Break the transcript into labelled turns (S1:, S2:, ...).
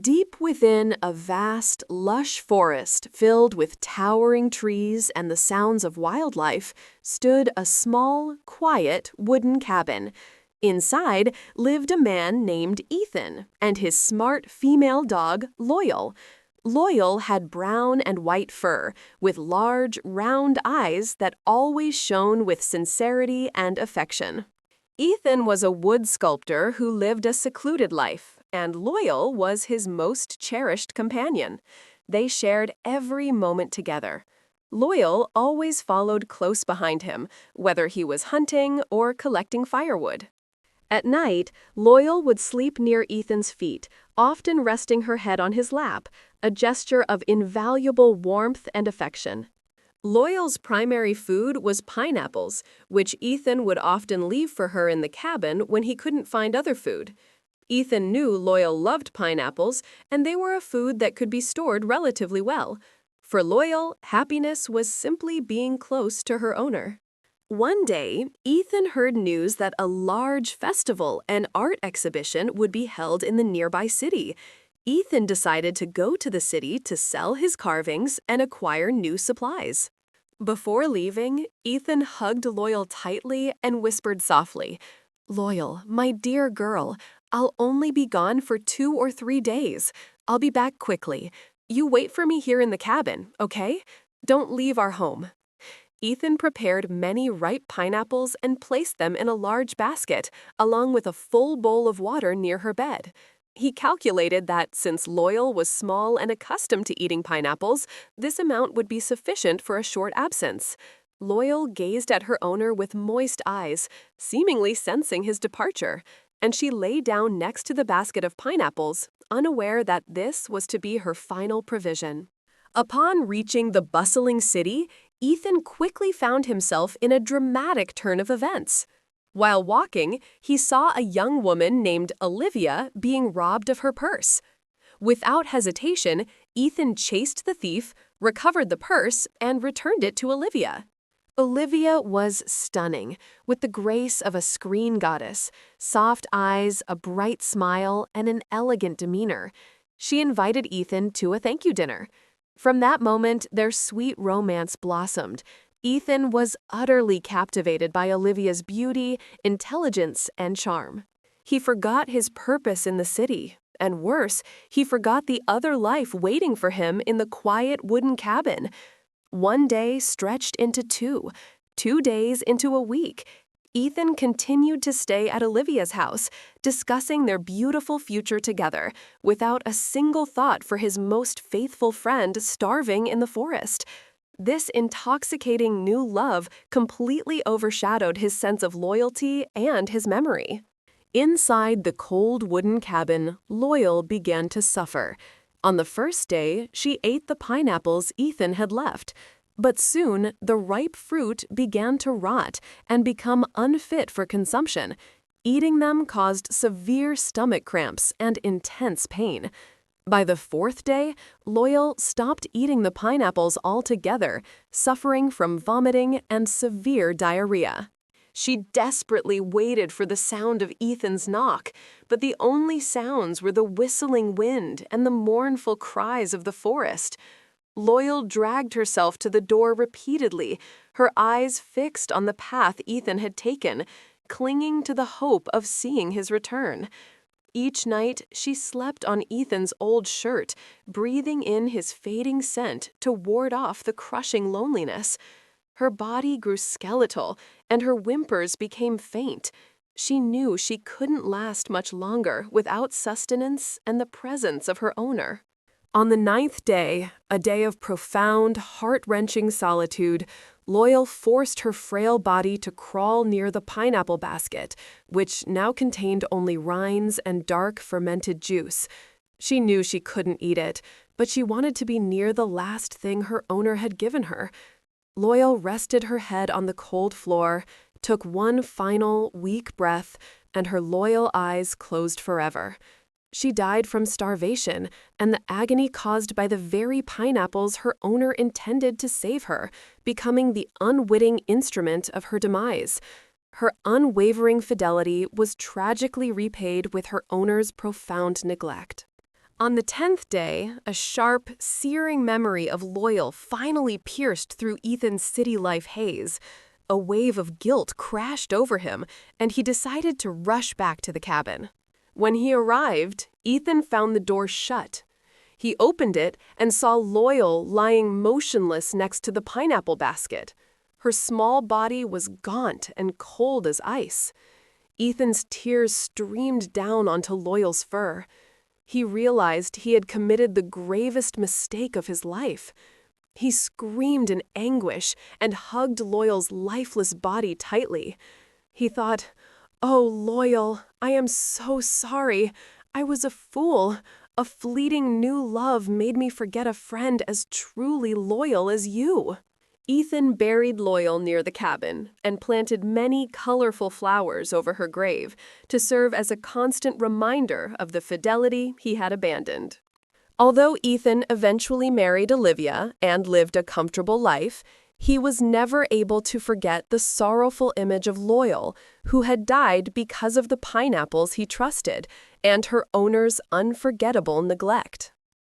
S1: Deep within a vast, lush forest filled with towering trees and the sounds of wildlife stood a small, quiet wooden cabin. Inside lived a man named Ethan and his smart female dog, Loyal. Loyal had brown and white fur, with large, round eyes that always shone with sincerity and affection. Ethan was a wood sculptor who lived a secluded life, and Loyal was his most cherished companion. They shared every moment together. Loyal always followed close behind him, whether he was hunting or collecting firewood. At night, Loyal would sleep near Ethan's feet, often resting her head on his lap, a gesture of invaluable warmth and affection. Loyal's primary food was pineapples, which Ethan would often leave for her in the cabin when he couldn't find other food. Ethan knew Loyal loved pineapples, and they were a food that could be stored relatively well. For Loyal, happiness was simply being close to her owner. One day, Ethan heard news that a large festival and art exhibition would be held in the nearby city. Ethan decided to go to the city to sell his carvings and acquire new supplies. Before leaving, Ethan hugged Loyal tightly and whispered softly, "Loyal, my dear girl, I'll only be gone for 2 or 3 days. I'll be back quickly. You wait for me here in the cabin, okay? Don't leave our home." Ethan prepared many ripe pineapples and placed them in a large basket, along with a full bowl of water near her bed. He calculated that since Loyal was small and accustomed to eating pineapples, this amount would be sufficient for a short absence. Loyal gazed at her owner with moist eyes, seemingly sensing his departure, and she lay down next to the basket of pineapples, unaware that this was to be her final provision. Upon reaching the bustling city, Ethan quickly found himself in a dramatic turn of events. While walking, he saw a young woman named Olivia being robbed of her purse. Without hesitation, Ethan chased the thief, recovered the purse, and returned it to Olivia. Olivia was stunning, with the grace of a screen goddess, soft eyes, a bright smile, and an elegant demeanor. She invited Ethan to a thank-you dinner. From that moment, their sweet romance blossomed. Ethan was utterly captivated by Olivia's beauty, intelligence, and charm. He forgot his purpose in the city, and worse, he forgot the other life waiting for him in the quiet wooden cabin. One day stretched into 2 days into a week. Ethan continued to stay at Olivia's house, discussing their beautiful future together, without a single thought for his most faithful friend starving in the forest. This intoxicating new love completely overshadowed his sense of loyalty and his memory. Inside the cold wooden cabin, Loyal began to suffer. On the first day, she ate the pineapples Ethan had left. But soon, the ripe fruit began to rot and become unfit for consumption. Eating them caused severe stomach cramps and intense pain. By the 4th day, Loyal stopped eating the pineapples altogether, suffering from vomiting and severe diarrhea. She desperately waited for the sound of Ethan's knock, but the only sounds were the whistling wind and the mournful cries of the forest. Loyal dragged herself to the door repeatedly, her eyes fixed on the path Ethan had taken, clinging to the hope of seeing his return. Each night, she slept on Ethan's old shirt, breathing in his fading scent to ward off the crushing loneliness. Her body grew skeletal, and her whimpers became faint. She knew she couldn't last much longer without sustenance and the presence of her owner. On the 9th day, a day of profound, heart-wrenching solitude, Loyal forced her frail body to crawl near the pineapple basket, which now contained only rinds and dark fermented juice. She knew she couldn't eat it, but she wanted to be near the last thing her owner had given her. Loyal rested her head on the cold floor, took one final, weak breath, and her loyal eyes closed forever. She died from starvation and the agony caused by the very pineapples her owner intended to save her, becoming the unwitting instrument of her demise. Her unwavering fidelity was tragically repaid with her owner's profound neglect. On the 10th day, a sharp, searing memory of Loyal finally pierced through Ethan's city life haze. A wave of guilt crashed over him, and he decided to rush back to the cabin. When he arrived, Ethan found the door shut. He opened it and saw Loyal lying motionless next to the pineapple basket. Her small body was gaunt and cold as ice. Ethan's tears streamed down onto Loyal's fur. He realized he had committed the gravest mistake of his life. He screamed in anguish and hugged Loyal's lifeless body tightly. He thought, "Oh, Loyal, I am so sorry. I was a fool. A fleeting new love made me forget a friend as truly loyal as you." Ethan buried Loyal near the cabin and planted many colorful flowers over her grave to serve as a constant reminder of the Fidelity he had abandoned. Although Ethan eventually married Olivia and lived a comfortable life, he was never able to forget the sorrowful image of Loyal, who had died because of the pineapples he trusted and her owner's unforgettable neglect.